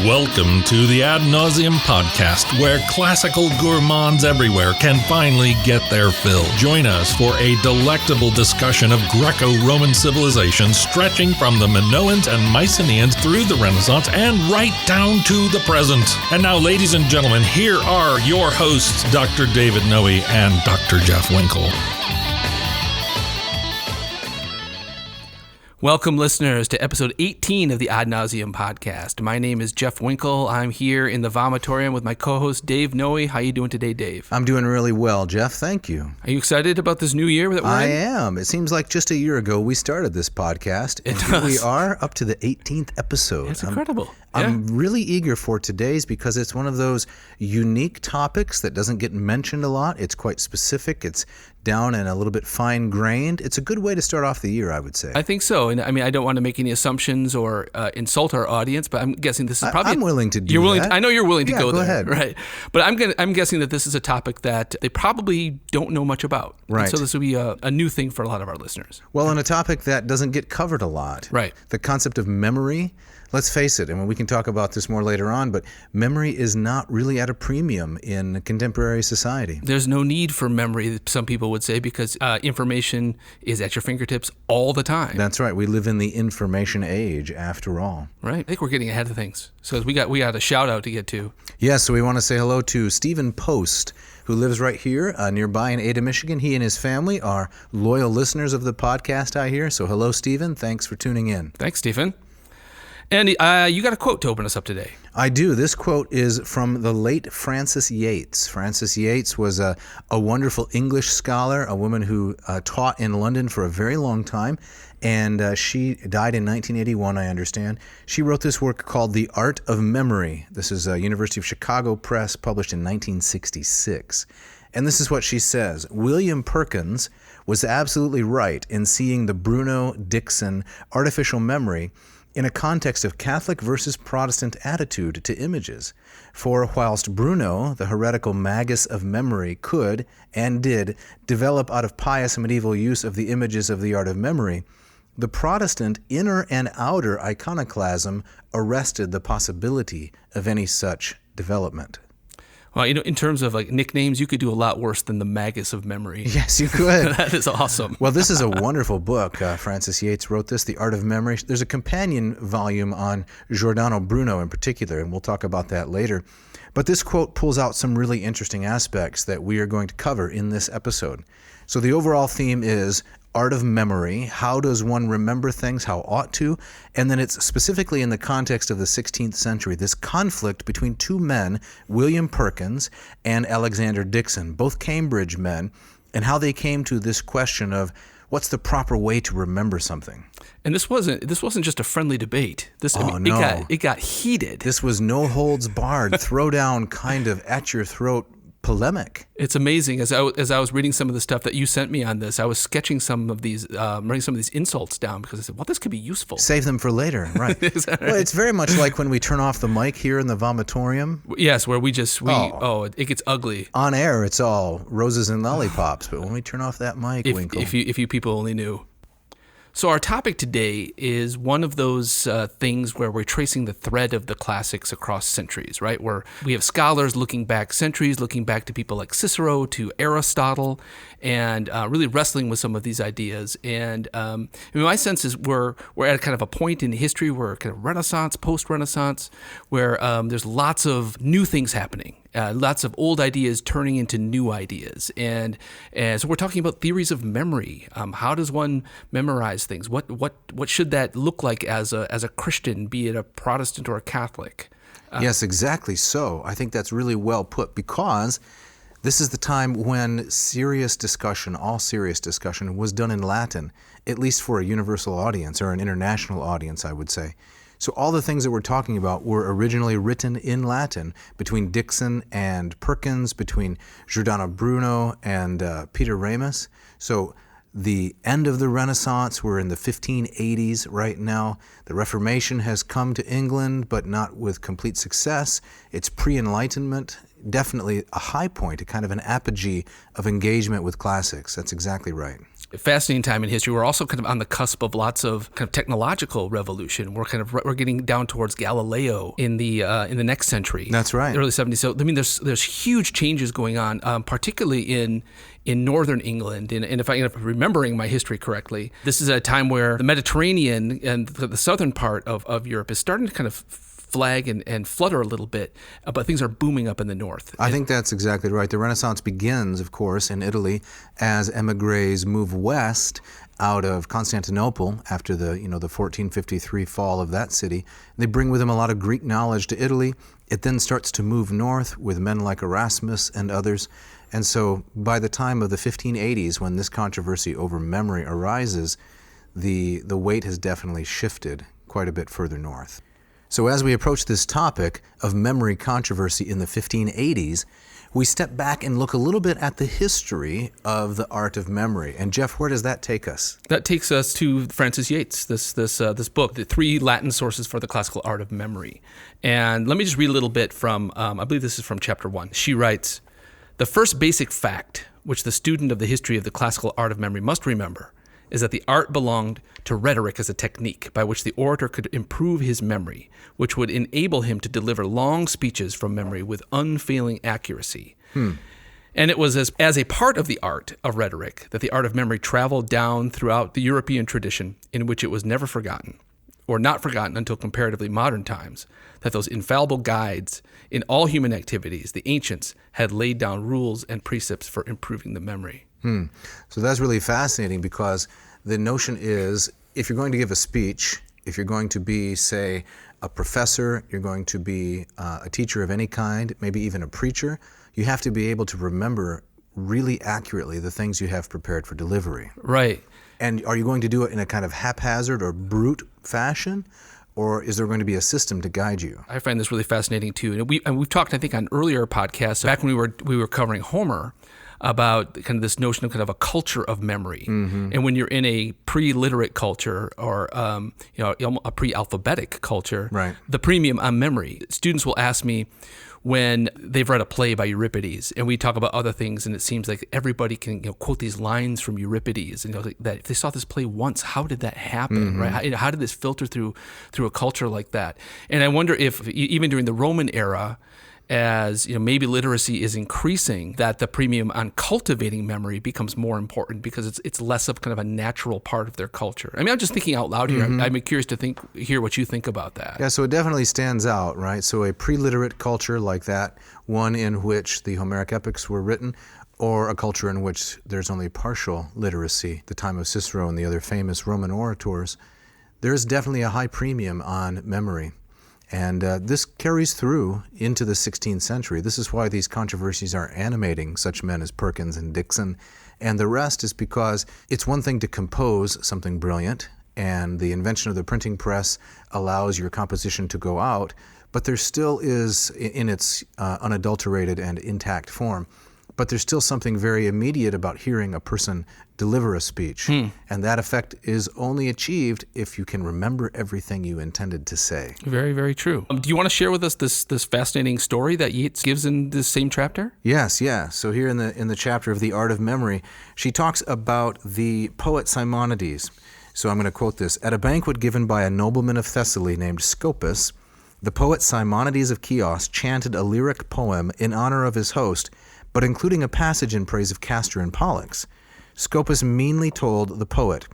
Welcome to the Ad Nauseam podcast, where classical gourmands everywhere can finally get their fill. Join us for a delectable discussion of Greco-Roman civilization stretching from the Minoans and Mycenaeans through the Renaissance and right down to the present. And now, ladies and gentlemen, here are your hosts, Dr. David Noe and Dr. Jeff Winkle. Welcome, listeners, to episode 18 of the Ad Nauseam podcast. My name is Jeff Winkle. I'm here in the vomitorium with my co-host, Dave Noe. How you doing today, Dave? I'm doing really well, Jeff. Thank you. Are you excited about this new year that we're in? I am. It seems like just a year ago we started this podcast, and here we are up to the 18th episode. It's incredible. I'm really eager for today's because it's one of those unique topics that doesn't get mentioned a lot. It's quite specific. It's down and a little bit fine-grained. It's a good way to start off the year, I would say. I think so. And I mean, I don't want to make any assumptions or insult our audience, but I'm guessing this is probably... I'm willing to do that. I know you're willing to go there. Ahead. Right. But I'm guessing that this is a topic that they probably don't know much about. Right. And so this will be a new thing for a lot of our listeners. Well, and a topic that doesn't get covered a lot. Right. The concept of memory. Let's face it, and we can talk about this more later on, but memory is not really at a premium in contemporary society. There's no need for memory, some people would say, because information is at your fingertips all the time. That's right. We live in the information age, after all. Right. I think we're getting ahead of things. So we got a shout out to get to. Yes, so we want to say hello to Stephen Post, who lives right here nearby in Ada, Michigan. He and his family are loyal listeners of the podcast, I hear. So hello, Stephen. Thanks for tuning in. Thanks, Stephen. And you got a quote to open us up today. I do. This quote is from the late Frances Yates. Frances Yates was a wonderful English scholar, a woman who taught in London for a very long time, and she died in 1981, I understand. She wrote this work called The Art of Memory. This is a University of Chicago Press, published in 1966. And this is what she says. William Perkins was absolutely right in seeing the Bruno-Dicson artificial memory in a context of Catholic versus Protestant attitude to images. For whilst Bruno, the heretical magus of memory, could, and did, develop out of pious medieval use of the images of the art of memory, the Protestant inner and outer iconoclasm arrested the possibility of any such development. Well, in terms of like nicknames, you could do a lot worse than the magus of memory. Yes, you could. That is awesome. Well, this is a wonderful book. Frances Yates wrote this, The Art of Memory. There's a companion volume on Giordano Bruno in particular, and we'll talk about that later. But this quote pulls out some really interesting aspects that we are going to cover in this episode. So the overall theme is art of memory. How does one remember things? How ought to? And then it's specifically in the context of the 16th century, this conflict between two men, William Perkins and Alexander Dicson, both Cambridge men, and how they came to this question of what's the proper way to remember something. And this wasn't just a friendly debate. It got heated. This was no holds barred, throw down kind of at your throat polemic. It's amazing. As I was reading some of the stuff that you sent me on this, I was sketching some of these, writing some of these insults down because I said, well, this could be useful. Save them for later, right? Right? Well, it's very much like when we turn off the mic here in the vomitorium. Yes, where it gets ugly. On air, it's all roses and lollipops, but when we turn off that mic, Winkle. If you people only knew. So our topic today is one of those things where we're tracing the thread of the classics across centuries, right? Where we have scholars looking back centuries, looking back to people like Cicero, to Aristotle, and really wrestling with some of these ideas. And my sense is we're at a kind of a point in history where kind of Renaissance, post-Renaissance, where there's lots of new things happening. Lots of old ideas turning into new ideas. And so we're talking about theories of memory. How does one memorize things? What should that look like as a Christian, be it a Protestant or a Catholic? Yes, exactly so. I think that's really well put, because this is the time when all serious discussion was done in Latin, at least for a universal audience or an international audience, I would say. So all the things that we're talking about were originally written in Latin between Dicson and Perkins, between Giordano Bruno and Peter Ramus. So the end of the Renaissance, we're in the 1580s right now. The Reformation has come to England, but not with complete success. It's pre-Enlightenment, definitely a high point, a kind of an apogee of engagement with classics. That's exactly right. fascinating time in history. We're also kind of on the cusp of lots of kind of technological revolution. We're getting down towards Galileo in the next century. That's right. Early 70s. So I mean, there's huge changes going on, particularly in northern England. And if I'm remembering my history correctly, this is a time where the Mediterranean and the southern part of Europe is starting to kind of flag and flutter a little bit, but things are booming up in the north. I think that's exactly right. The Renaissance begins, of course, in Italy as emigres move west out of Constantinople after the 1453 fall of that city. They bring with them a lot of Greek knowledge to Italy. It then starts to move north with men like Erasmus and others. And so by the time of the 1580s, when this controversy over memory arises, the weight has definitely shifted quite a bit further north. So as we approach this topic of memory controversy in the 1580s, we step back and look a little bit at the history of the art of memory. And Jeff, where does that take us? That takes us to Francis Yates, this book, the 3 Latin sources for the classical art of memory. And let me just read a little bit from, I believe this is from chapter 1. She writes, "The first basic fact which the student of the history of the classical art of memory must remember is that the art belonged to rhetoric as a technique by which the orator could improve his memory, which would enable him to deliver long speeches from memory with unfailing accuracy. And it was as a part of the art of rhetoric that the art of memory traveled down throughout the European tradition, in which it was never forgotten, or not forgotten until comparatively modern times, that those infallible guides in all human activities, the ancients, had laid down rules and precepts for improving the memory." So that's really fascinating, because the notion is, if you're going to give a speech, if you're going to be, say, a professor, you're going to be a teacher of any kind, maybe even a preacher, you have to be able to remember really accurately the things you have prepared for delivery. Right. And are you going to do it in a kind of haphazard or brute fashion? Or is there going to be a system to guide you? I find this really fascinating too. And we've talked, I think, on earlier podcasts, back when we were covering Homer, about kind of this notion of kind of a culture of memory. And when you're in a pre-literate culture or a pre-alphabetic culture, right, the premium on memory. Students will ask me when they've read a play by Euripides, and we talk about other things, and it seems like everybody can quote these lines from Euripides, and that if they saw this play once, how did that happen, right? How did this filter through a culture like that? And I wonder if even during the Roman era, as maybe literacy is increasing, that the premium on cultivating memory becomes more important because it's less of kind of a natural part of their culture. I mean, I'm just thinking out loud here. I'm curious to hear what you think about that. Yeah, so it definitely stands out, right? So a pre-literate culture like that, one in which the Homeric epics were written, or a culture in which there's only partial literacy, the time of Cicero and the other famous Roman orators, there's definitely a high premium on memory. And this carries through into the 16th century. This is why these controversies are animating such men as Perkins and Dicson. And the rest is because it's one thing to compose something brilliant, and the invention of the printing press allows your composition to go out, but there still is, in its unadulterated and intact form, but there's still something very immediate about hearing a person deliver a speech. And that effect is only achieved if you can remember everything you intended to say. Very, very true. Do you want to share with us this fascinating story that Yates gives in this same chapter? Yes, yeah. So here in the chapter of The Art of Memory, she talks about the poet Simonides. So I'm going to quote this. "At a banquet given by a nobleman of Thessaly named Scopas, the poet Simonides of Chios chanted a lyric poem in honor of his host, but including a passage in praise of Castor and Pollux. Scopas meanly told the poet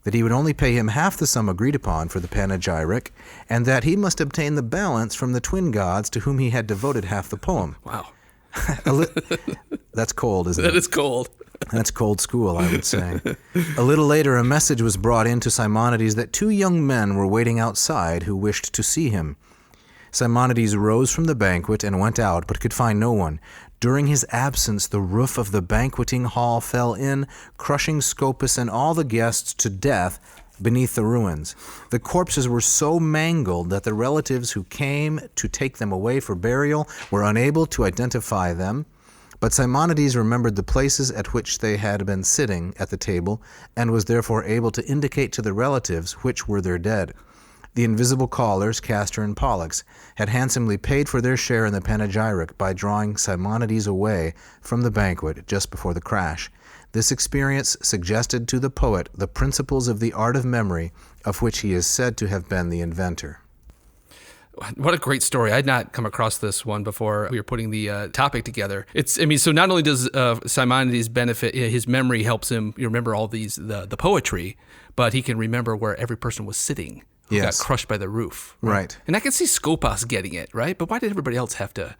that he would only pay him half the sum agreed upon for the panegyric, and that he must obtain the balance from the twin gods to whom he had devoted half the poem." Wow. That's cold, isn't it? That is cold. That's cold school, I would say. A little later, a message was brought in to Simonides that 2 young men were waiting outside who wished to see him. Simonides rose from the banquet and went out, but could find no one. During his absence, the roof of the banqueting hall fell in, crushing Scopas and all the guests to death beneath the ruins. The corpses were so mangled that the relatives who came to take them away for burial were unable to identify them. But Simonides remembered the places at which they had been sitting at the table, and was therefore able to indicate to the relatives which were their dead. The invisible callers, Castor and Pollux, had handsomely paid for their share in the panegyric by drawing Simonides away from the banquet just before the crash. This experience suggested to the poet the principles of the art of memory, of which he is said to have been the inventor. What a great story. I had not come across this one before we were putting the topic together. So not only does Simonides benefit, his memory helps him remember all the poetry, but he can remember where every person was sitting who got crushed by the roof. Right. And I can see Skopas getting it, right? But why did everybody else have to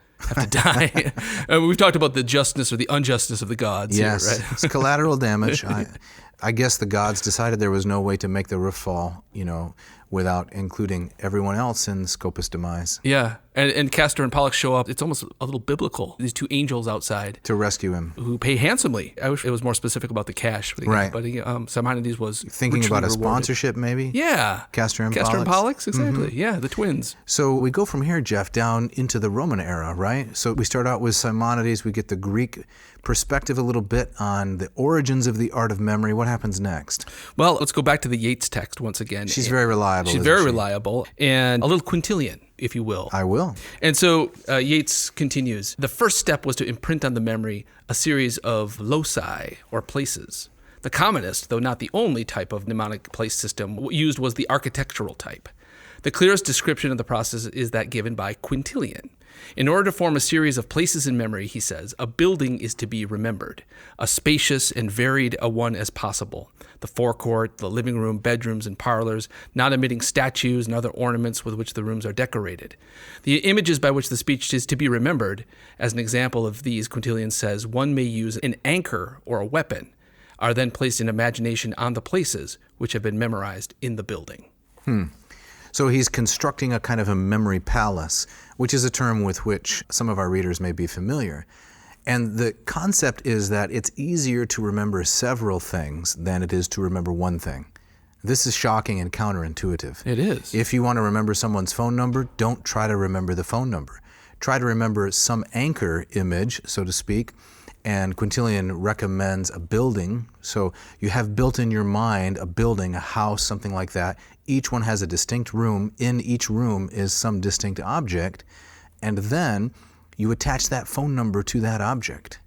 die? We've talked about the justness or the unjustness of the gods. Yes, here, right? It's collateral damage. I guess the gods decided there was no way to make the roof fall, without including everyone else in Scopas' demise. Yeah, and Castor and Pollux show up. It's almost a little biblical. These two angels outside To rescue him. who pay handsomely. I wish it was more specific about the cash. For the Right. But Simonides was Thinking richly about a rewarded. sponsorship, maybe? Yeah. Castor and Pollux, exactly. Yeah, the twins. So we go from here, Jeff, down into the Roman era, right? So we start out with Simonides. We get the Greek perspective a little bit on the origins of the art of memory. What happens next? Well, let's go back to the Yeats text once again. She's very reliable. She's isn't very she? reliable. And a little quintillion, if you will. I will. And so Yeats continues. The first step was to imprint on the memory a series of loci, or places. The commonest, though not the only type of mnemonic place system used was the architectural type. The clearest description of the process is that given by Quintilian. In order to form a series of places in memory, he says, a building is to be remembered, a spacious and varied a one as possible. The forecourt, the living room, bedrooms, and parlors, not omitting statues and other ornaments with which the rooms are decorated. The images by which the speech is to be remembered, as an example of these, Quintilian says, one may use an anchor or a weapon, are then placed in imagination on the places which have been memorized in the building. So he's constructing a kind of a memory palace, which is a term with which some of our readers may be familiar. And the concept is that it's easier to remember several things than it is to remember one thing. This is shocking and counterintuitive. It is. If you want to remember someone's phone number, don't try to remember the phone number. Try to remember some anchor image, so to speak, and Quintilian recommends a building. So you have built in your mind a building, a house, something like that. Each one has a distinct room. In each room is some distinct object. And then you attach that phone number to that object.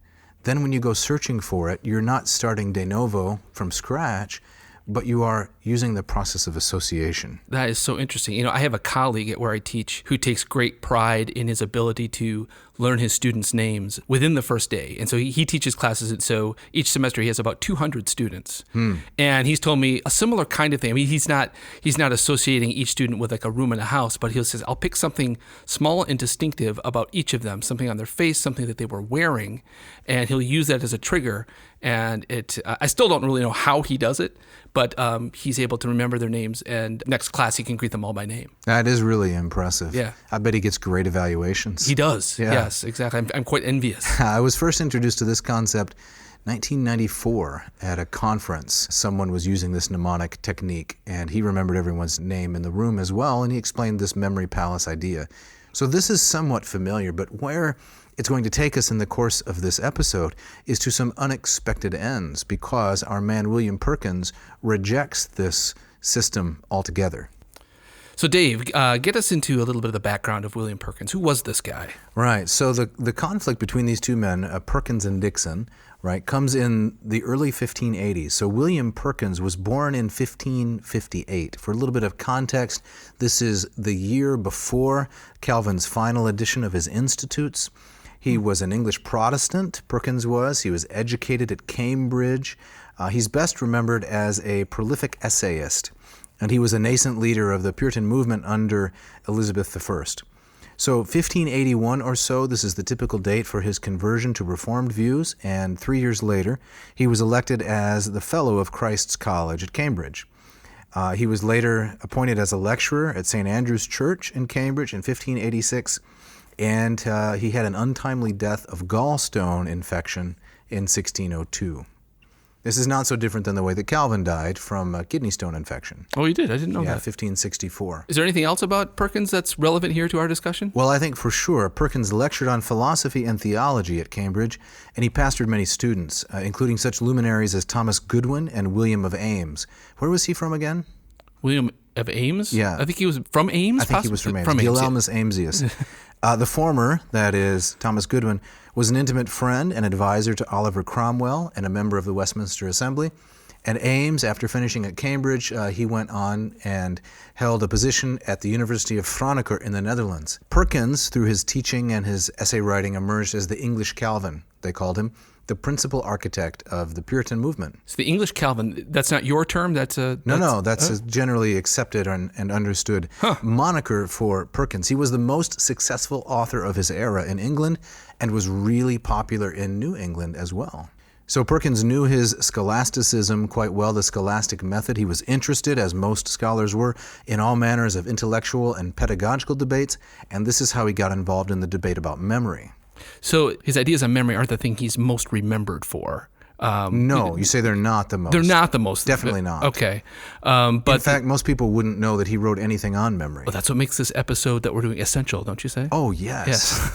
Then when you go searching for it, you're not starting de novo from scratch, but you are using the process of association. That is so interesting. I have a colleague at where I teach who takes great pride in his ability to learn his students' names within the first day. And so he teaches classes, and so each semester he has about 200 students. And he's told me a similar kind of thing. I mean, he's not associating each student with like a room in a house, but he says, I'll pick something small and distinctive about each of them, something on their face, something that they were wearing, and he'll use that as a trigger. And I still don't really know how he does it, but he's able to remember their names, and next class he can greet them all by name. That is really impressive. Yeah. I bet he gets great evaluations. He does. Yeah. Yes, exactly. I'm quite envious. I was first introduced to this concept 1994 at a conference. Someone was using this mnemonic technique, and he remembered everyone's name in the room as well, and he explained this memory palace idea. So this is somewhat familiar, but where it's going to take us in the course of this episode is to some unexpected ends, because our man William Perkins rejects this system altogether. So Dave, get us into a little bit of the background of William Perkins. Who was this guy? Right. So the conflict between these two men, Perkins and Dicson, right, comes in the early 1580s. So William Perkins was born in 1558. For a little bit of context, this is the year before Calvin's final edition of his Institutes. He was an English Protestant, Perkins was. He was educated at Cambridge. He's best remembered as a prolific essayist, and he was a nascent leader of the Puritan movement under Elizabeth I. So 1581 or so, this is the typical date for his conversion to Reformed views, and 3 years later, he was elected as the Fellow of Christ's College at Cambridge. He was later appointed as a lecturer at St. Andrew's Church in Cambridge in 1586, and he had an untimely death of gallstone infection in 1602. This is not so different than the way that Calvin died from a kidney stone infection. Oh, you did? I didn't know that. 1564. Is there anything else about Perkins that's relevant here to our discussion? Well, I think for sure. Perkins lectured on philosophy and theology at Cambridge, and he pastored many students, including such luminaries as Thomas Goodwin and William of Ames. Where was he from again? William of Ames? Yeah. I think he was from Ames, I think he was from Ames. From Ames, Guillermus Amesius. The former, that is, Thomas Goodwin, was an intimate friend and advisor to Oliver Cromwell and a member of the Westminster Assembly. And Ames, after finishing at Cambridge, he went on and held a position at the University of Franeker in the Netherlands. Perkins, through his teaching and his essay writing, emerged as the English Calvin, they called him, the principal architect of the Puritan movement. So the English Calvin, that's not your term? That's a generally accepted and understood moniker for Perkins. He was the most successful author of his era in England and was really popular in New England as well. So Perkins knew his scholasticism quite well, the scholastic method. He was interested, as most scholars were, in all manners of intellectual and pedagogical debates, and this is how he got involved in the debate about memory. So his ideas on memory aren't the thing he's most remembered for. No, you say they're not the most. They're not the most. Definitely not. Okay. But in fact, most people wouldn't know that he wrote anything on memory. Well, that's what makes this episode that we're doing essential, don't you say? Oh, yes.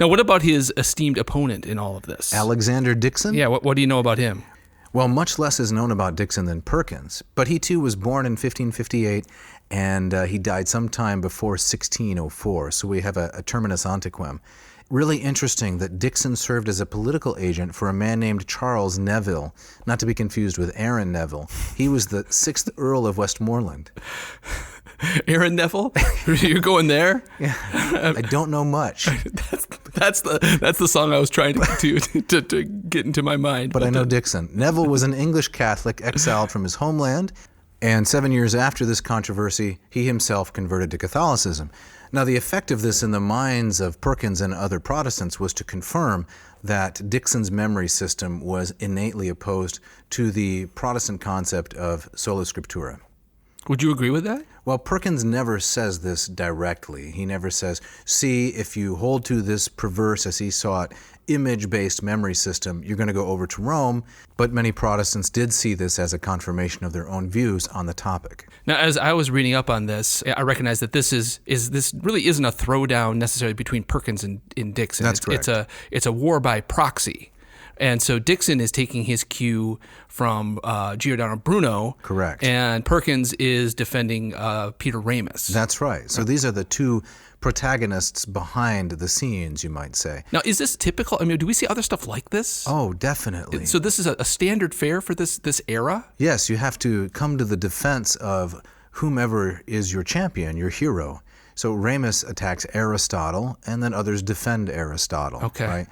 Now, what about his esteemed opponent in all of this? Alexander Dicson? Yeah, what do you know about him? Well, much less is known about Dicson than Perkins, but he too was born in 1558, and he died sometime before 1604, so we have a terminus antiquem. Really interesting that Dicson served as a political agent for a man named Charles Neville, not to be confused with Aaron Neville. He was the 6th Earl of Westmoreland. Aaron Neville? You're going there? Yeah, I don't know much. That's the song I was trying to get into my mind. But I know Dicson. Neville was an English Catholic exiled from his homeland, and 7 years after this controversy, he himself converted to Catholicism. Now, the effect of this in the minds of Perkins and other Protestants was to confirm that Dickson's memory system was innately opposed to the Protestant concept of sola scriptura. Would you agree with that? Well, Perkins never says this directly. He never says, see, if you hold to this perverse, as he saw it, image-based memory system, you're going to go over to Rome. But many Protestants did see this as a confirmation of their own views on the topic. Now, as I was reading up on this, I recognize that this really isn't a throwdown necessarily between Perkins and Dicson. That's correct. It's a war by proxy. And so Dicson is taking his cue from Giordano Bruno. Correct. And Perkins is defending Peter Ramus. That's right. So these are the two protagonists behind the scenes, you might say. Now, is this typical? I mean, do we see other stuff like this? Oh, definitely. So this is a standard fare for this era? Yes, you have to come to the defense of whomever is your champion, your hero. So Ramus attacks Aristotle, and then others defend Aristotle. Okay. Right?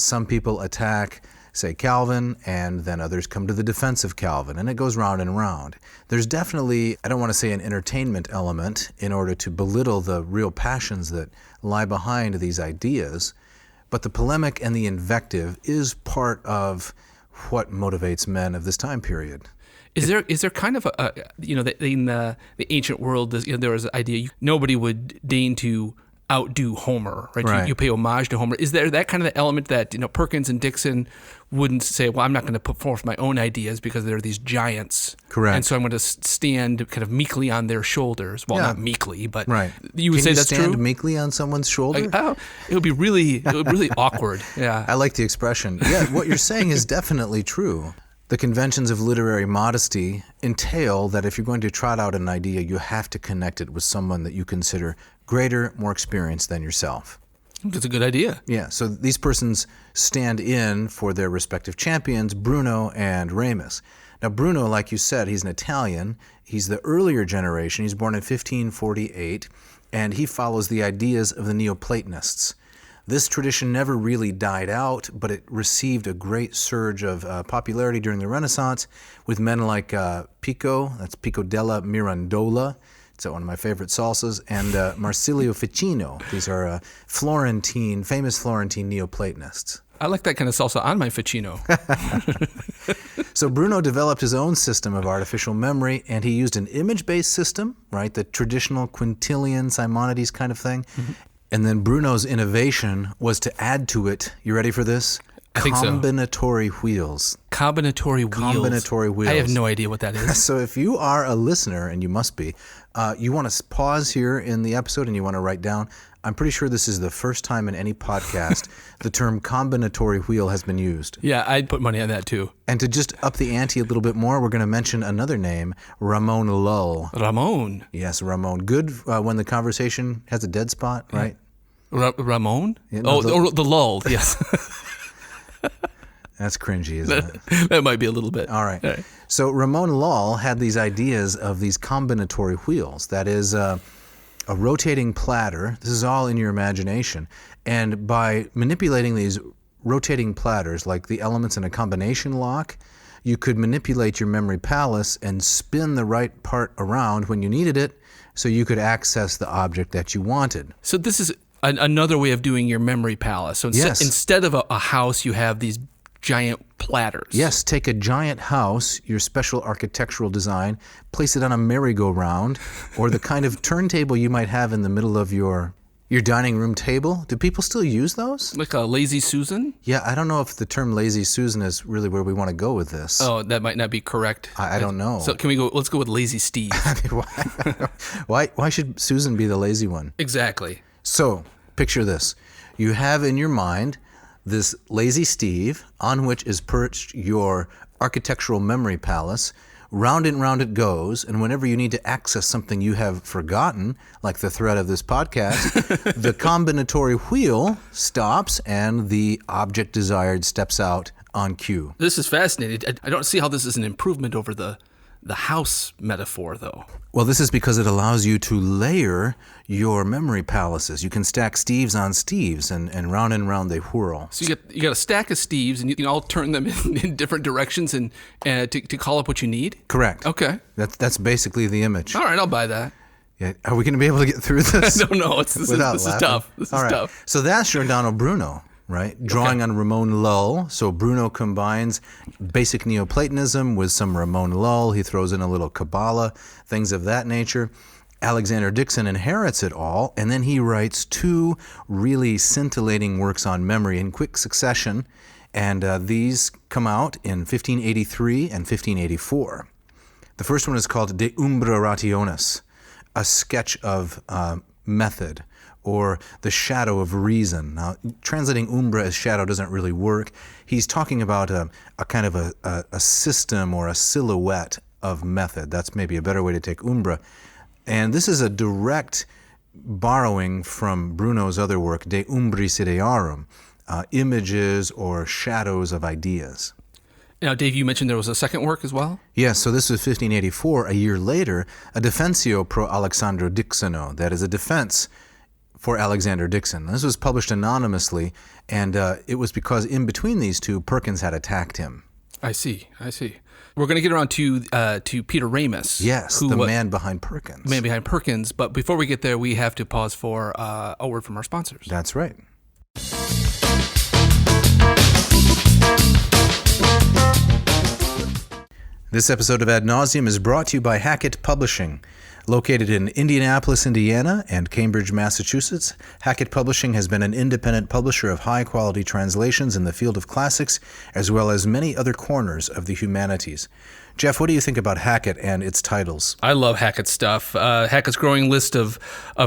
Some people attack, say, Calvin, and then others come to the defense of Calvin, and it goes round and round. There's definitely, I don't want to say an entertainment element in order to belittle the real passions that lie behind these ideas, but the polemic and the invective is part of what motivates men of this time period. Is there kind of in the ancient world, there was an idea nobody would deign to outdo Homer, right? Right. You pay homage to Homer. Is there that kind of element that Perkins and Dicson wouldn't say, well, I'm not going to put forth my own ideas because they're these giants. Correct. And so I'm going to stand kind of meekly on their shoulders. Well, not meekly, but right. You would say that's true? Can you stand meekly on someone's shoulder? It would be really awkward. Yeah. I like the expression. Yeah, what you're saying is definitely true. The conventions of literary modesty entail that if you're going to trot out an idea, you have to connect it with someone that you consider greater, more experienced than yourself. That's a good idea. Yeah, so these persons stand in for their respective champions, Bruno and Ramus. Now, Bruno, like you said, he's an Italian. He's the earlier generation. He's born in 1548, and he follows the ideas of the Neoplatonists. This tradition never really died out, but it received a great surge of popularity during the Renaissance with men like Pico, that's Pico della Mirandola, it's one of my favorite salsas, and Marsilio Ficino. These are famous Florentine Neoplatonists. I like that kind of salsa on my Ficino. So Bruno developed his own system of artificial memory, and he used an image-based system, right, the traditional quintillion, Simonides kind of thing. Mm-hmm. And then Bruno's innovation was to add to it, you ready for this? I think so. Combinatory wheels. Combinatory wheels. I have no idea what that is. So if you are a listener, and you must be, you want to pause here in the episode and you want to write down I'm pretty sure this is the first time in any podcast the term combinatory wheel has been used. Yeah, I'd put money on that too. And to just up the ante a little bit more, we're going to mention another name, Ramon Lull. Ramon. Yes, Ramon. Good when the conversation has a dead spot, right? Ramon? Yeah, no, the lull, yes. That's cringy, isn't it? That might be a little bit. All right. So Ramon Lull had these ideas of these combinatory wheels. That is a rotating platter. This is all in your imagination. And by manipulating these rotating platters, like the elements in a combination lock, you could manipulate your memory palace and spin the right part around when you needed it so you could access the object that you wanted. So this is another way of doing your memory palace. So instead of a house, you have these giant platters. Yes, take a giant house, your special architectural design, place it on a merry-go-round, or the kind of turntable you might have in the middle of your dining room table. Do people still use those? Like a Lazy Susan? Yeah, I don't know if the term Lazy Susan is really where we want to go with this. Oh, that might not be correct. I don't know. So let's go with Lazy Steve. Why should Susan be the lazy one? Exactly. So, picture this. You have in your mind this Lazy Steve on which is perched your architectural memory palace. Round and round it goes, and whenever you need to access something you have forgotten, like the thread of this podcast, the combinatory wheel stops and the object desired steps out on cue. This is fascinating. I don't see how this is an improvement over the house metaphor, though. Well, this is because it allows you to layer your memory palaces. You can stack Steves on Steves, and round they whirl. So you got a stack of Steves, and you can all turn them in different directions and to call up what you need? Correct. Okay. That's basically the image. All right, I'll buy that. Yeah. Are we going to be able to get through this? I don't know. This is tough. This is tough. So that's Giordano Bruno, right? Drawing on Ramon Lull. So Bruno combines basic Neoplatonism with some Ramon Lull. He throws in a little Kabbalah, things of that nature. Alexander Dicson inherits it all, and then he writes two really scintillating works on memory in quick succession, and these come out in 1583 and 1584. The first one is called De Umbra Rationis, a sketch of method, or the shadow of reason. Now, translating umbra as shadow doesn't really work. He's talking about a kind of a system or a silhouette of method. That's maybe a better way to take umbra. And this is a direct borrowing from Bruno's other work, De Umbris Idearum, images or shadows of ideas. Now, Dave, you mentioned there was a second work as well? Yes, so this was 1584. A year later, a Defensio pro Alexandro Dicsono, that is a defense for Alexander Dicson. This was published anonymously, and it was because in between these two, Perkins had attacked him. I see. We're going to get around to Peter Ramus. Yes, the man behind Perkins. Man behind Perkins. But before we get there, we have to pause for a word from our sponsors. That's right. This episode of Ad Nauseam is brought to you by Hackett Publishing. Located in Indianapolis, Indiana, and Cambridge, Massachusetts, Hackett Publishing has been an independent publisher of high-quality translations in the field of classics, as well as many other corners of the humanities. Jeff, what do you think about Hackett and its titles? I love Hackett's stuff. Hackett's growing list of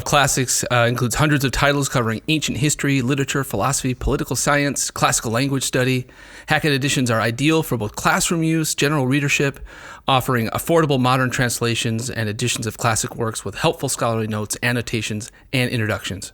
classics includes hundreds of titles covering ancient history, literature, philosophy, political science, classical language study. Hackett editions are ideal for both classroom use, general readership, offering affordable modern translations and editions of classic works with helpful scholarly notes, annotations, and introductions.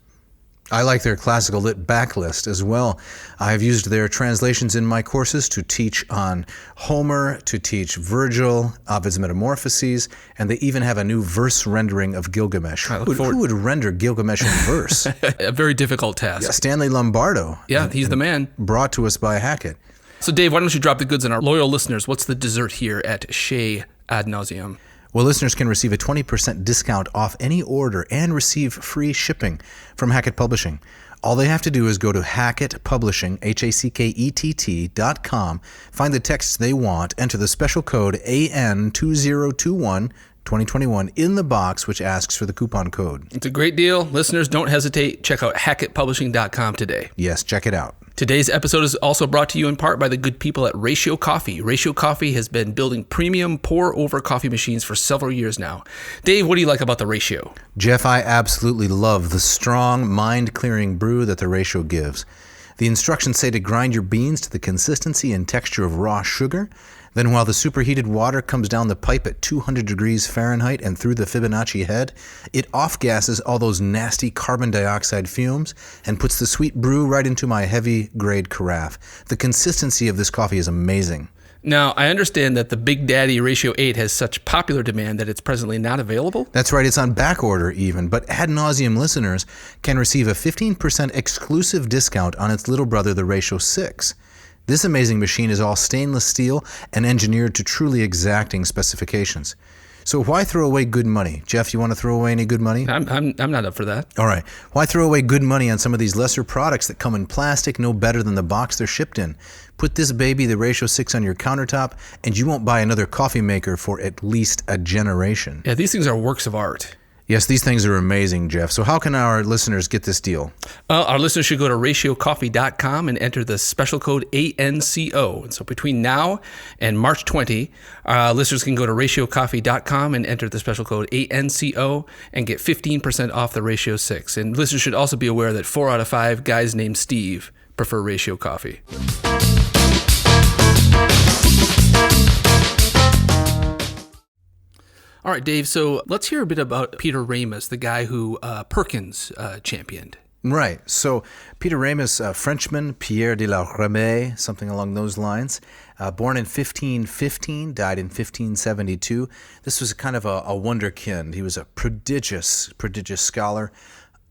I like their classical lit backlist as well. I've used their translations in my courses to teach on Homer, to teach Virgil, Ovid's Metamorphoses, and they even have a new verse rendering of Gilgamesh. Who would render Gilgamesh in verse? A very difficult task. Yeah, Stanley Lombardo. Yeah, he's the man. Brought to us by Hackett. So Dave, why don't you drop the goods on our loyal listeners? What's the dessert here at Shea Ad Nauseam? Well, listeners can receive a 20% discount off any order and receive free shipping from Hackett Publishing. All they have to do is go to Hackett Publishing, HACKETT.com, find the texts they want, enter the special code AN2021 2021 in the box, which asks for the coupon code. It's a great deal. Listeners, don't hesitate. Check out HackettPublishing.com today. Yes, check it out. Today's episode is also brought to you in part by the good people at Ratio Coffee. Ratio Coffee has been building premium pour-over coffee machines for several years now. Dave, what do you like about the Ratio? Jeff, I absolutely love the strong, mind-clearing brew that the Ratio gives. The instructions say to grind your beans to the consistency and texture of raw sugar. Then while the superheated water comes down the pipe at 200 degrees Fahrenheit and through the Fibonacci head, it off-gasses all those nasty carbon dioxide fumes and puts the sweet brew right into my heavy-grade carafe. The consistency of this coffee is amazing. Now, I understand that the Big Daddy Ratio 8 has such popular demand that it's presently not available? That's right, it's on back order even, but Ad Nauseam listeners can receive a 15% exclusive discount on its little brother, the Ratio 6. This amazing machine is all stainless steel and engineered to truly exacting specifications. So why throw away good money? Jeff, you want to throw away any good money? I'm not up for that. All right. Why throw away good money on some of these lesser products that come in plastic, no better than the box they're shipped in? Put this baby, the Ratio 6, on your countertop, and you won't buy another coffee maker for at least a generation. Yeah, these things are works of art. Yes, these things are amazing, Jeff. So how can our listeners get this deal? Our listeners should go to ratiocoffee.com and enter the special code ANCO. And so between now and March 20, listeners can go to ratiocoffee.com and enter the special code ANCO and get 15% off the Ratio 6. And listeners should also be aware that 4 out of 5 guys named Steve prefer Ratio Coffee. All right, Dave, so let's hear a bit about Peter Ramus, the guy who Perkins championed. Right. So Peter Ramus, Frenchman, Pierre de la Ramée, something along those lines, born in 1515, died in 1572. This was kind of a wonderkind. He was a prodigious scholar,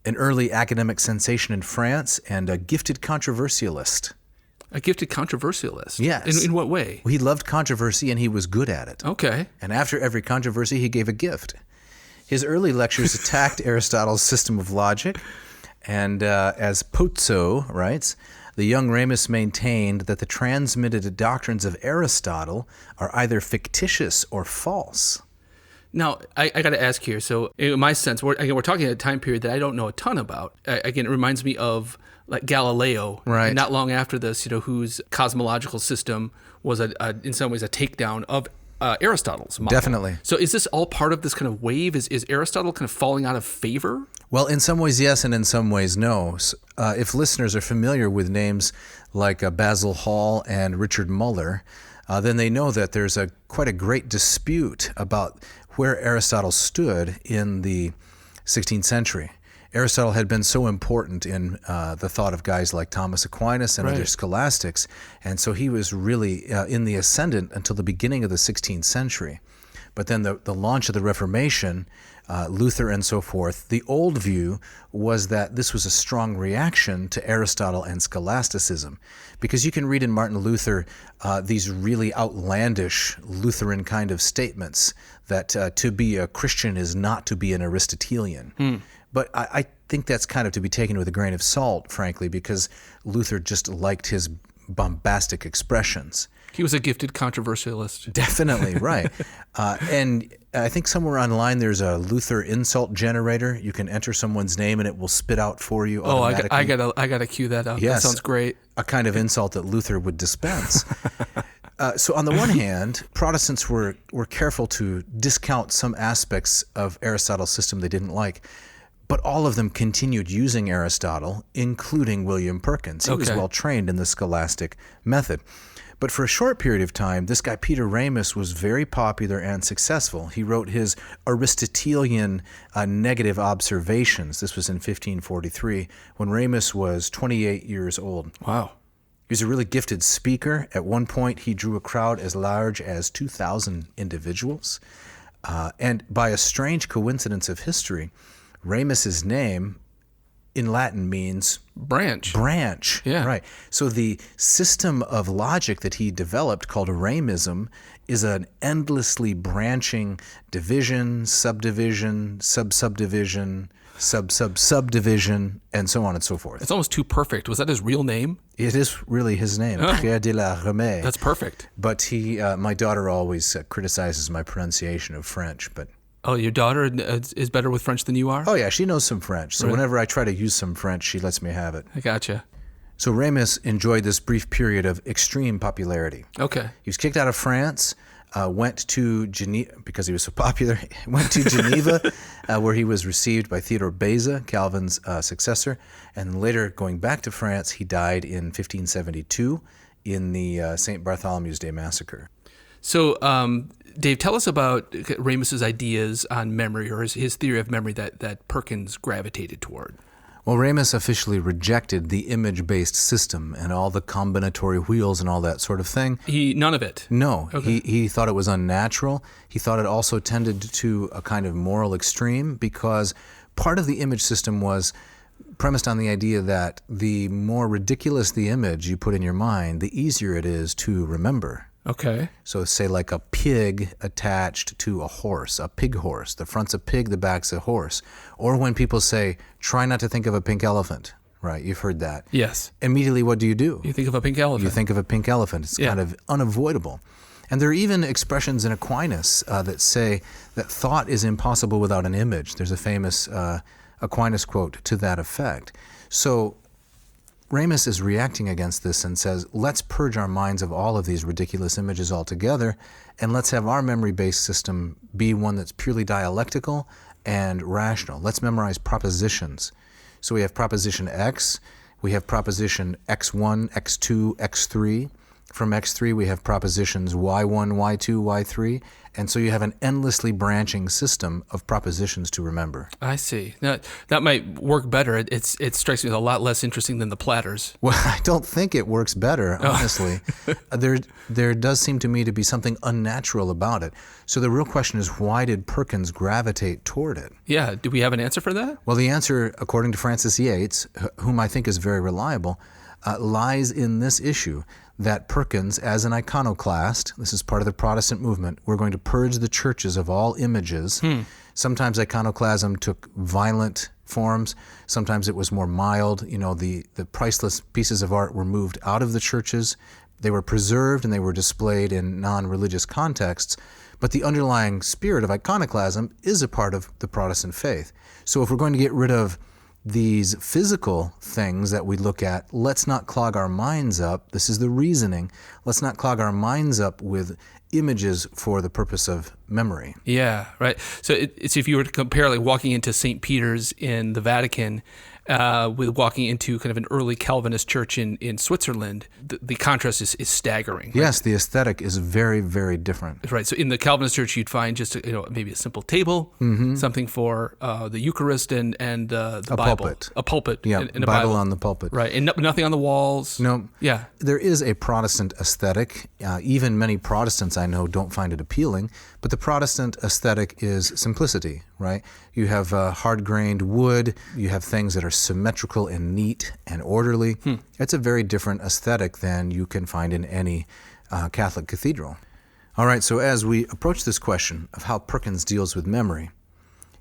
an early academic sensation in France, and a gifted controversialist. A gifted controversialist? Yes. In what way? He loved controversy and he was good at it. Okay. And after every controversy, he gave a gift. His early lectures attacked Aristotle's system of logic, and as Pozzo writes, the young Ramus maintained that the transmitted doctrines of Aristotle are either fictitious or false. Now, I got to ask here. So, in my sense, we're talking at a time period that I don't know a ton about. Again, it reminds me of like Galileo, right? Not long after this, whose cosmological system was in some ways a takedown of Aristotle's model. Definitely. So, is this all part of this kind of wave? Is Aristotle kind of falling out of favor? Well, in some ways, yes, and in some ways, no. If listeners are familiar with names like Basil Hall and Richard Muller, then they know that there's quite a great dispute about where Aristotle stood in the 16th century. Aristotle had been so important in the thought of guys like Thomas Aquinas and other scholastics, and so he was really in the ascendant until the beginning of the 16th century. But then the launch of the Reformation, Luther and so forth, the old view was that this was a strong reaction to Aristotle and scholasticism. Because you can read in Martin Luther these really outlandish Lutheran kind of statements that to be a Christian is not to be an Aristotelian. But I think that's kind of to be taken with a grain of salt, frankly, because Luther just liked his bombastic expressions. He was a gifted controversialist. Definitely, right. And I think somewhere online there's a Luther insult generator. You can enter someone's name and it will spit out for you automatically. I gotta cue that up. Yes, that sounds great. A kind of insult that Luther would dispense. So on the one hand, Protestants were careful to discount some aspects of Aristotle's system they didn't like. But all of them continued using Aristotle, including William Perkins. He was well trained in the scholastic method. But for a short period of time, this guy Peter Ramus was very popular and successful. He wrote his Aristotelian negative observations. This was in 1543, when Ramus was 28 years old. Wow. He was a really gifted speaker. At one point, he drew a crowd as large as 2,000 individuals. And by a strange coincidence of history, Ramus's name in Latin means branch. Yeah. Right. So the system of logic that he developed called Ramism is an endlessly branching division, subdivision, sub-subdivision, sub-sub-subdivision, and so on and so forth. It's almost too perfect. Was that his real name? It is really his name, Pierre de la Ramée. That's perfect. But my daughter always criticizes my pronunciation of French, but... Oh, your daughter is better with French than you are? Oh, yeah, she knows some French. So whenever I try to use some French, she lets me have it. I gotcha. So Ramus enjoyed this brief period of extreme popularity. Okay. He was kicked out of France, went to Geneva, because he was so popular, went to Geneva, where he was received by Theodore Beza, Calvin's successor, and later going back to France, he died in 1572 in the St. Bartholomew's Day massacre. So, Dave, tell us about Ramus's ideas on memory, or his theory of memory that Perkins gravitated toward. Well, Ramus officially rejected the image-based system and all the combinatory wheels and all that sort of thing. None of it? No. Okay. He thought it was unnatural. He thought it also tended to a kind of moral extreme because part of the image system was premised on the idea that the more ridiculous the image you put in your mind, the easier it is to remember. Okay. So say like a pig attached to a horse, a pig horse. The front's a pig, the back's a horse. Or when people say, try not to think of a pink elephant, right? You've heard that. Yes. Immediately, what do? You think of a pink elephant. You think of a pink elephant. It's kind of unavoidable. And there are even expressions in Aquinas that say that thought is impossible without an image. There's a famous Aquinas quote to that effect. So Ramus is reacting against this and says, let's purge our minds of all of these ridiculous images altogether, and let's have our memory-based system be one that's purely dialectical and rational. Let's memorize propositions. So we have proposition X, we have proposition X1, X2, X3. From X3, we have propositions Y1, Y2, Y3, and so you have an endlessly branching system of propositions to remember. I see. Now, that might work better. It strikes me as a lot less interesting than the platters. Well, I don't think it works better, honestly. There does seem to me to be something unnatural about it. So the real question is, why did Perkins gravitate toward it? Yeah. Do we have an answer for that? Well, the answer, according to Francis Yates, whom I think is very reliable, lies in this issue, that Perkins, as an iconoclast, this is part of the Protestant movement, we're going to purge the churches of all images. Sometimes iconoclasm took violent forms. Sometimes it was more mild. You know, the priceless pieces of art were moved out of the churches. They were preserved and they were displayed in non-religious contexts. But the underlying spirit of iconoclasm is a part of the Protestant faith. So if we're going to get rid of these physical things that we look at, let's not clog our minds up. This is the reasoning. Let's not clog our minds up with images for the purpose of memory. Yeah, right. So it's if you were to compare like walking into St. Peter's in the Vatican with walking into kind of an early Calvinist church in Switzerland, the contrast is staggering. Right? Yes, the aesthetic is very, very different. Right. So in the Calvinist church, you'd find just maybe a simple table, something for the Eucharist and the Bible. Pulpit. A pulpit. Yeah, and a Bible on the pulpit. Right. And nothing on the walls. No. Yeah. There is a Protestant aesthetic. Even many Protestants I know don't find it appealing, but the Protestant aesthetic is simplicity, right? You have hard-grained wood. You have things that are symmetrical and neat and orderly. It's a very different aesthetic than you can find in any Catholic cathedral. All right, so as we approach this question of how Perkins deals with memory,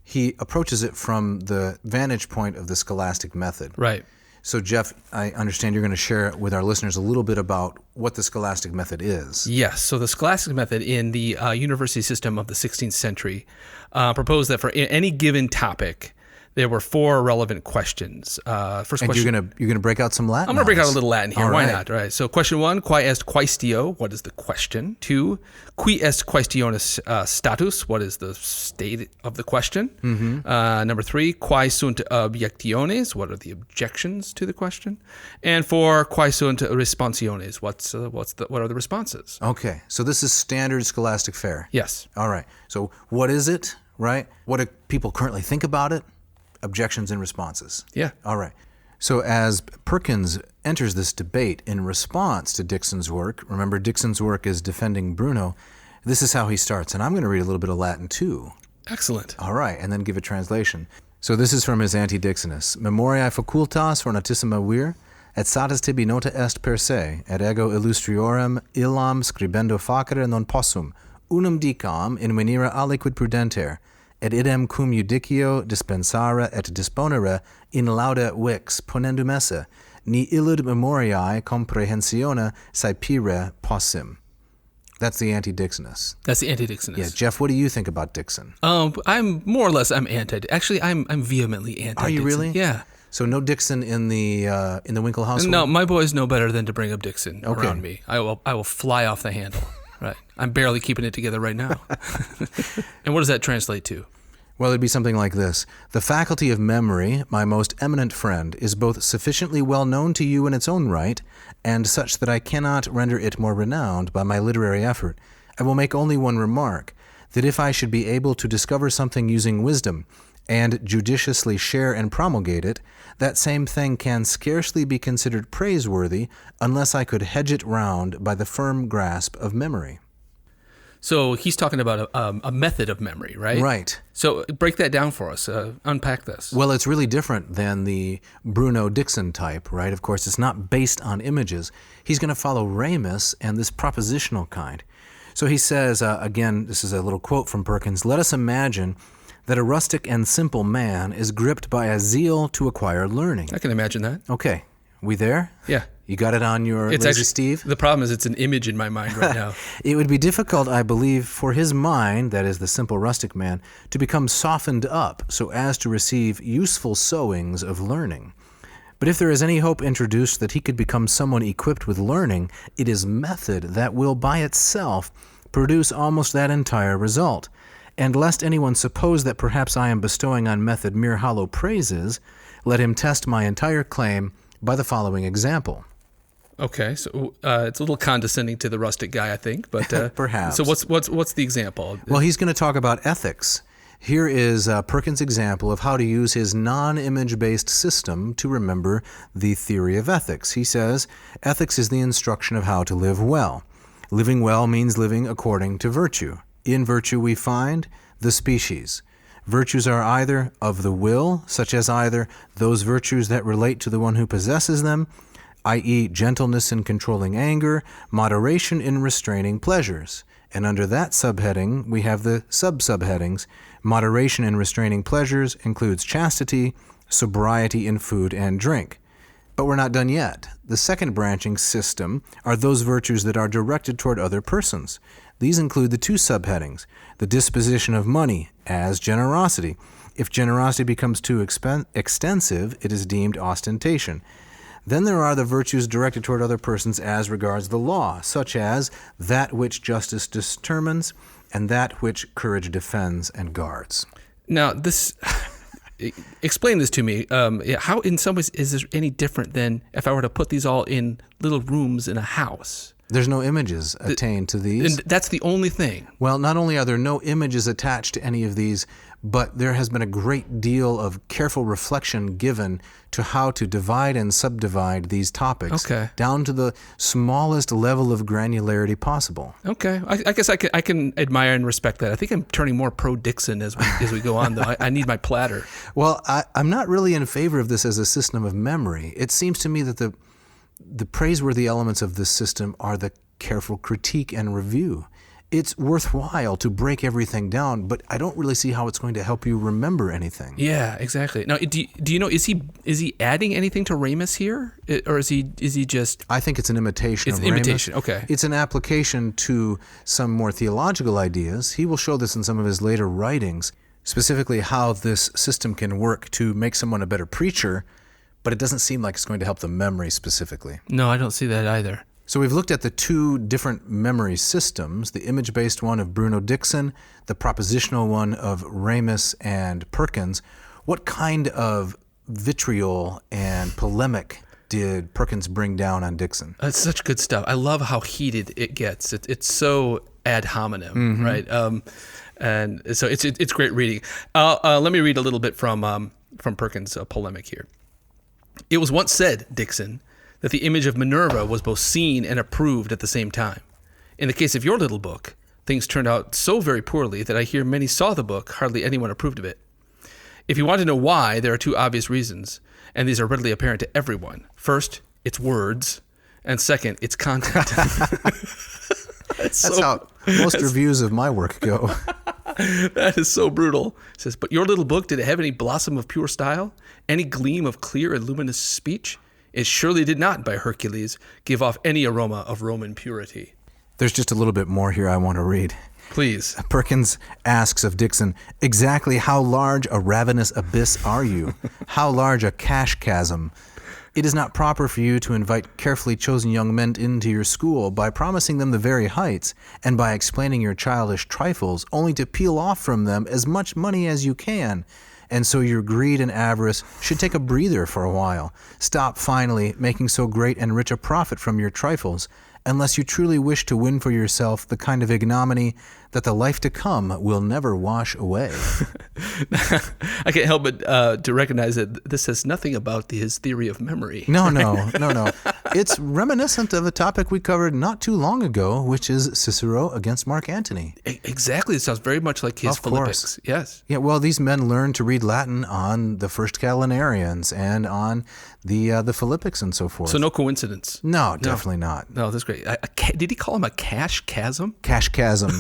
he approaches it from the vantage point of the scholastic method. Right. So, Jeff, I understand you're going to share with our listeners a little bit about what the scholastic method is. Yes. So the scholastic method in the university system of the 16th century proposed that for any given topic, there were 4 relevant questions. First and question. you're gonna break out some Latin. I'm going to break out a little Latin here. All Why right. not? All right. So question 1, quae est quaestio? What is the question? 2, qui est quaestionis status? What is the state of the question? Number 3, quae sunt objectiones? What are the objections to the question? And 4, quae sunt responsiones? What are the responses? Okay, so this is standard scholastic fare. Yes. All right. So what is it? Right? What do people currently think about it? Objections and responses. Yeah. All right. So as Perkins enters this debate in response to Dicson's work, remember Dicson's work is defending Bruno, this is how he starts. And I'm going to read a little bit of Latin too. Excellent. All right, and then give a translation. So this is from his Anti-Dictionis. Memoriae facultas ornatissima vir, et satis tibi nota est per se, et ego illustriorem illam scribendo facere non possum, unum dicam in venire aliquid prudenter, et idem cum judicio dispensare et disponere in laude vix ponendum esse, ni illud memoriae comprehensione saepire possim. That's the Anti-Dictionis. That's the Anti-Dictionis. Yeah, Jeff, what do you think about Dicson? I'm more or less, I'm anti. Actually, I'm vehemently anti. Are you really? Yeah. So no Dicson in the Winkle household? No, my boys know better than to bring up Dicson around me. I will fly off the handle. Right. I'm barely keeping it together right now. And what does that translate to? Well, it'd be something like this. The faculty of memory, my most eminent friend, is both sufficiently well known to you in its own right, and such that I cannot render it more renowned by my literary effort. I will make only one remark, that if I should be able to discover something using wisdom, and judiciously share and promulgate it, that same thing can scarcely be considered praiseworthy unless I could hedge it round by the firm grasp of memory. So he's talking about a method of memory, right? Right. So break that down for us. Unpack this. Well, it's really different than the Bruno Dicson type, right? Of course, it's not based on images. He's going to follow Ramus and this propositional kind. So he says, again, this is a little quote from Perkins, let us imagine that a rustic and simple man is gripped by a zeal to acquire learning. I can imagine that. Okay. We there? Yeah. You got it on your lazy Steve? The problem is it's an image in my mind right now. It would be difficult, I believe, for his mind, that is the simple rustic man, to become softened up so as to receive useful sowings of learning. But if there is any hope introduced that he could become someone equipped with learning, it is method that will by itself produce almost that entire result. And lest anyone suppose that perhaps I am bestowing on method mere hollow praises, let him test my entire claim by the following example. Okay, so it's a little condescending to the rustic guy, I think, but perhaps. So what's the example? Well, he's going to talk about ethics. Here is Perkins' example of how to use his non-image-based system to remember the theory of ethics. He says, ethics is the instruction of how to live well. Living well means living according to virtue. In virtue we find the species. Virtues are either of the will, such as either those virtues that relate to the one who possesses them, i.e. gentleness in controlling anger, moderation in restraining pleasures. And under that subheading, we have the sub-subheadings. Moderation in restraining pleasures includes chastity, sobriety in food and drink. But we're not done yet. The second branching system are those virtues that are directed toward other persons. These include the two subheadings, the disposition of money as generosity. If generosity becomes too extensive, it is deemed ostentation. Then there are the virtues directed toward other persons as regards the law, such as that which justice determines and that which courage defends and guards. Now, explain this to me. How, in some ways, is this any different than if I were to put these all in little rooms in a house? There's no images attained to these. And that's the only thing. Well, not only are there no images attached to any of these, but there has been a great deal of careful reflection given to how to divide and subdivide these topics down to the smallest level of granularity possible. Okay. I guess I can admire and respect that. I think I'm turning more pro-Dicson as we go on, though. I need my platter. Well, I'm not really in favor of this as a system of memory. It seems to me that the praiseworthy elements of this system are the careful critique and review. It's worthwhile to break everything down, but I don't really see how it's going to help you remember anything. Yeah, exactly. Now, do you know, is he adding anything to Ramus here, or is he just? I think it's an imitation of Ramus. It's an imitation. Ramus. Okay. It's an application to some more theological ideas. He will show this in some of his later writings, specifically how this system can work to make someone a better preacher, but it doesn't seem like it's going to help the memory specifically. No, I don't see that either. So we've looked at the two different memory systems, the image-based one of Bruno Dicson, the propositional one of Ramus and Perkins. What kind of vitriol and polemic did Perkins bring down on Dicson? It's such good stuff. I love how heated it gets. It's so ad hominem, right? And so it's great reading. Let me read a little bit from Perkins' polemic here. It was once said, Dicson, that the image of Minerva was both seen and approved at the same time. In the case of your little book, things turned out so very poorly that I hear many saw the book, hardly anyone approved of it. If you want to know why, there are two obvious reasons, and these are readily apparent to everyone. First, it's words, and second, it's content. That's how most reviews of my work go. That is so brutal. It says, but your little book, did it have any blossom of pure style? Any gleam of clear and luminous speech? It surely did not, by Hercules, give off any aroma of Roman purity. There's just a little bit more here I want to read. Please. Perkins asks of Dicson, exactly how large a ravenous abyss are you? How large a cash chasm? It is not proper for you to invite carefully chosen young men into your school by promising them the very heights, and by explaining your childish trifles, only to peel off from them as much money as you can. And so your greed and avarice should take a breather for a while. Stop finally making so great and rich a profit from your trifles, unless you truly wish to win for yourself the kind of ignominy that the life to come will never wash away. I can't help but to recognize that this says nothing about his theory of memory. No. It's reminiscent of a topic we covered not too long ago, which is Cicero against Mark Antony. Exactly. It sounds very much like his Of course. Philippics. Yes. Yeah, well, these men learned to read Latin on the first Calenarians and on the Philippics and so forth. So no coincidence. No, definitely not. No, that's great. Did he call him a cash chasm? Cash chasm.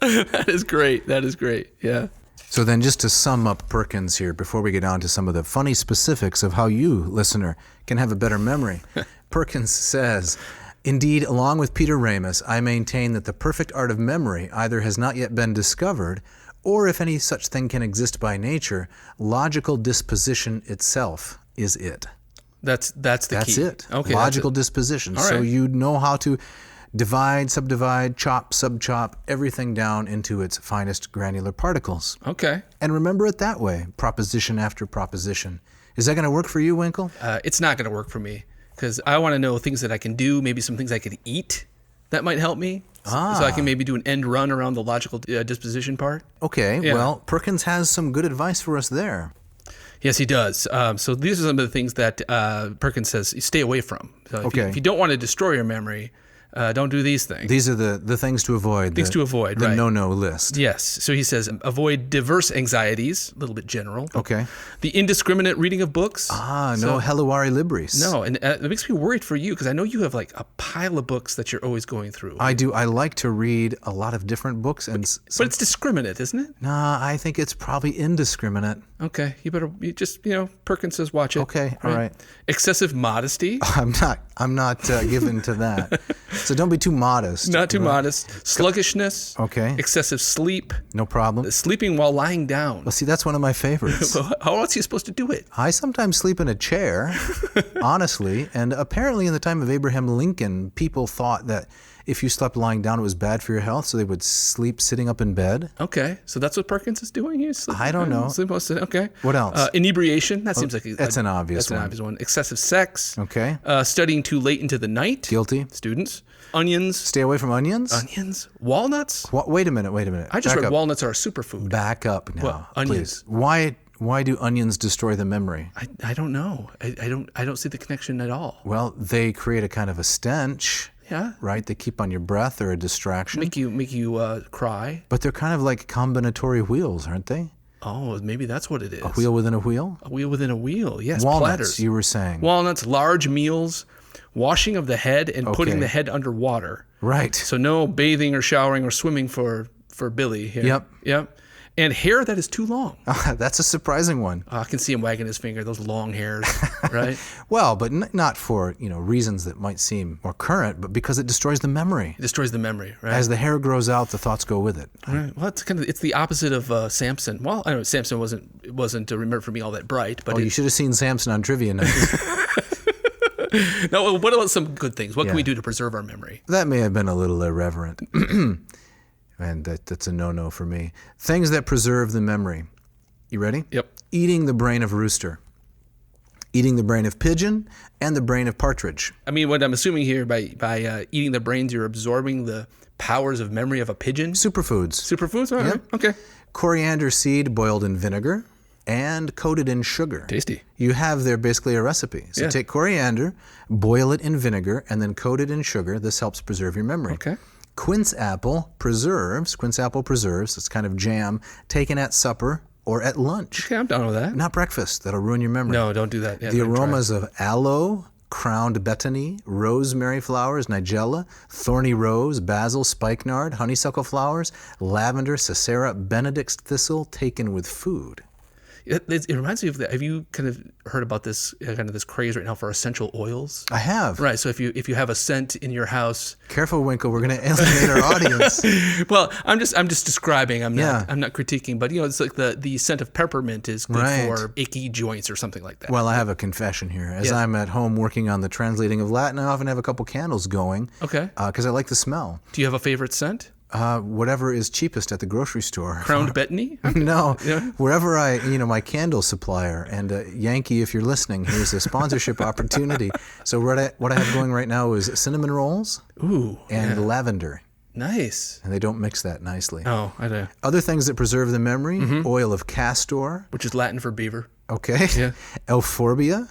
That is great. That is great. Yeah. So then just to sum up Perkins here, before we get on to some of the funny specifics of how you, listener, can have a better memory, Perkins says, indeed, along with Peter Ramus, I maintain that the perfect art of memory either has not yet been discovered, or if any such thing can exist by nature, logical disposition itself is it. That's the key. That's it. Okay. Logical disposition. All So right. you know how to divide, subdivide, chop, subchop, everything down into its finest granular particles. Okay. And remember it that way, proposition after proposition. Is that going to work for you, Winkle? It's not going to work for me because I want to know things that I can do, maybe some things I could eat that might help me. So I can maybe do an end run around the logical disposition part. Okay, Yeah. well, Perkins has some good advice for us there. Yes, he does. So these are some of the things that Perkins says you stay away from. So if you don't want to destroy your memory, don't do these things. These are the things to avoid. Things to avoid, the right. no-no list. Yes. So he says avoid diverse anxieties, a little bit general. Okay. The indiscriminate reading of books. No helluari libris. No, and it makes me worried for you because I know you have like a pile of books that you're always going through. I do. I like to read a lot of different books. But it's discriminate, isn't it? Nah, I think it's probably indiscriminate. Okay. You just, Perkins says watch it. Okay, all right. Excessive modesty. I'm not given to that. So don't be too modest. Not too modest. Sluggishness. Okay. Excessive sleep. No problem. Sleeping while lying down. Well, see, that's one of my favorites. How else are you supposed to do it? I sometimes sleep in a chair, honestly, and apparently in the time of Abraham Lincoln, people thought that if you slept lying down, it was bad for your health, so they would sleep sitting up in bed. Okay, so that's what Perkins is doing here? I don't know. Okay. What else? Inebriation. That seems like that's an obvious one. Obvious one. Excessive sex. Okay. Studying too late into the night. Guilty. Students. Onions. Stay away from onions. Onions. Walnuts. Wait a minute. I just Back read up. walnuts are a superfood. Back up now, Well, onions. please. Why do onions destroy the memory? I don't know. I don't see the connection at all. Well, they create a kind of a stench. Yeah. Right? They keep on your breath. They're a distraction. Make you cry. But they're kind of like combinatory wheels, aren't they? Oh, maybe that's what it is. A wheel within a wheel? A wheel within a wheel. Yes. Walnuts, Platters. you were saying. Walnuts, large meals, washing of the head, and putting Okay. the head under water. Right. So no bathing or showering or swimming for Billy here. Yep. And hair that is too long. That's a surprising one. I can see him wagging his finger, those long hairs, right? Well, but not for reasons that might seem more current, but because it destroys the memory. It destroys the memory, right? As the hair grows out, the thoughts go with it. Right. Well, it's the opposite of Samson. Well, I know Samson wasn't remembered for being all that bright, but You should have seen Samson on Trivia Night. No. What about some good things? What Yeah. can we do to preserve our memory? That may have been a little irreverent. And that's a no-no for me. Things that preserve the memory. You ready? Yep. Eating the brain of rooster. Eating the brain of pigeon and the brain of partridge. I mean, what I'm assuming here by eating the brains, you're absorbing the powers of memory of a pigeon. Superfoods. Superfoods? All right. Okay. Coriander seed boiled in vinegar and coated in sugar. Tasty. You have there basically a recipe. So Yeah. take coriander, boil it in vinegar, and then coat it in sugar. This helps preserve your memory. Okay. Quince apple preserves. It's kind of jam taken at supper or at lunch. Okay, I'm down with that. Not breakfast. That'll ruin your memory. No, don't do that. Yeah, The don't try. aromas of aloe, crowned betony, rosemary flowers, nigella, thorny rose, basil, spikenard, honeysuckle flowers, lavender, cicera, benedict's thistle taken with food. It reminds me of have you kind of heard about this this craze right now for essential oils? I have. Right. So if you have a scent in your house, careful, Winkle, we're going to alienate our audience. Well, I'm just describing. I'm not critiquing, but it's like the scent of peppermint is good for achy joints or something like that. Well, I have a confession here. As I'm at home working on the translating of Latin, I often have a couple candles going. Okay. Because I like the smell. Do you have a favorite scent? Whatever is cheapest at the grocery store. Crowned Bettany? No, wherever my candle supplier. And Yankee, if you're listening, here's a sponsorship opportunity. So what I have going right now is cinnamon rolls and lavender. Nice. And they don't mix that nicely. Oh, I know. Other things that preserve the memory, oil of castor. Which is Latin for beaver. Okay. Yeah. Euphorbia.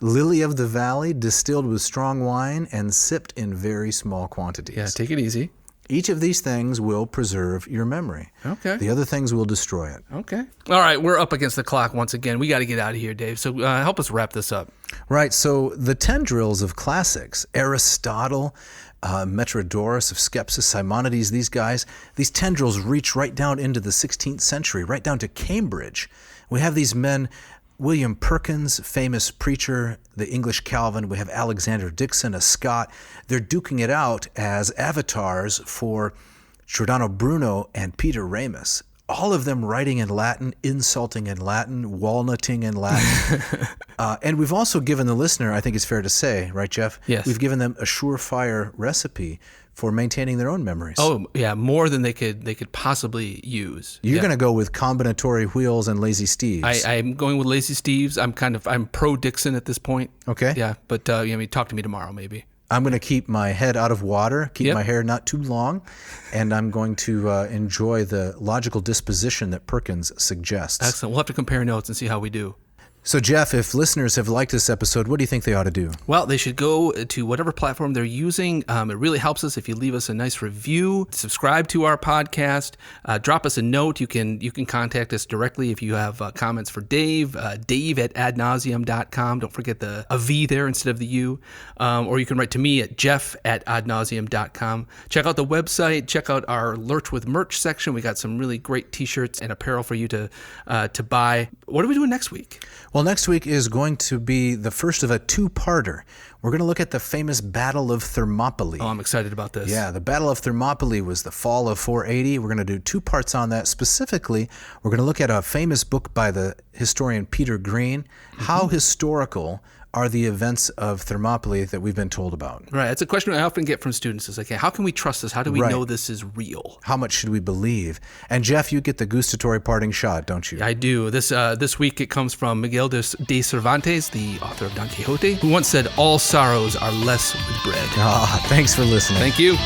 Lily of the valley, distilled with strong wine and sipped in very small quantities. Yeah, take it easy. Each of these things will preserve your memory. Okay. The other things will destroy it. Okay. All right, we're up against the clock once again. We got to get out of here, Dave. So help us wrap this up. Right. So the tendrils of classics, Aristotle, Metrodorus of Skepsis, Simonides, these tendrils reach right down into the 16th century, right down to Cambridge. We have these men. William Perkins, famous preacher, the English Calvin. We have Alexander Dicson, a Scot. They're duking it out as avatars for Giordano Bruno and Peter Ramus. All of them writing in Latin, insulting in Latin, walnutting in Latin. And we've also given the listener, I think it's fair to say, right, Jeff? Yes. We've given them a surefire recipe for maintaining their own memories. Oh, yeah, more than they could possibly use. You're going to go with combinatory wheels and Lazy Steves. I'm going with Lazy Steves. I'm pro Dicson at this point. Okay. Yeah, but talk to me tomorrow maybe. I'm going to keep my head out of water, keep my hair not too long, and I'm going to enjoy the logical disposition that Perkins suggests. Excellent. We'll have to compare notes and see how we do. So, Jeff, if listeners have liked this episode, what do you think they ought to do? Well, they should go to whatever platform they're using. It really helps us if you leave us a nice review, subscribe to our podcast, drop us a note. You can contact us directly if you have comments for Dave, Dave at adnauseum.com. Don't forget a V there instead of the U. Or you can write to me at Jeff at adnauseum.com. Check out the website. Check out our Lurch with Merch section. We got some really great T-shirts and apparel for you to buy. What are we doing next week? Well, next week is going to be the first of a two-parter. We're going to look at the famous Battle of Thermopylae. Oh, I'm excited about this. Yeah, the Battle of Thermopylae was the fall of 480. We're going to do 2 parts on that. Specifically, we're going to look at a famous book by the historian Peter Green. How historical are the events of Thermopylae that we've been told about? Right. It's a question I often get from students. It's like, hey, how can we trust this? How do we know this is real? How much should we believe? And Jeff, you get the gustatory parting shot, don't you? I do. This week it comes from Miguel de Cervantes, the author of Don Quixote, who once said, all sorrows are less with bread. Thanks for listening. Thank you.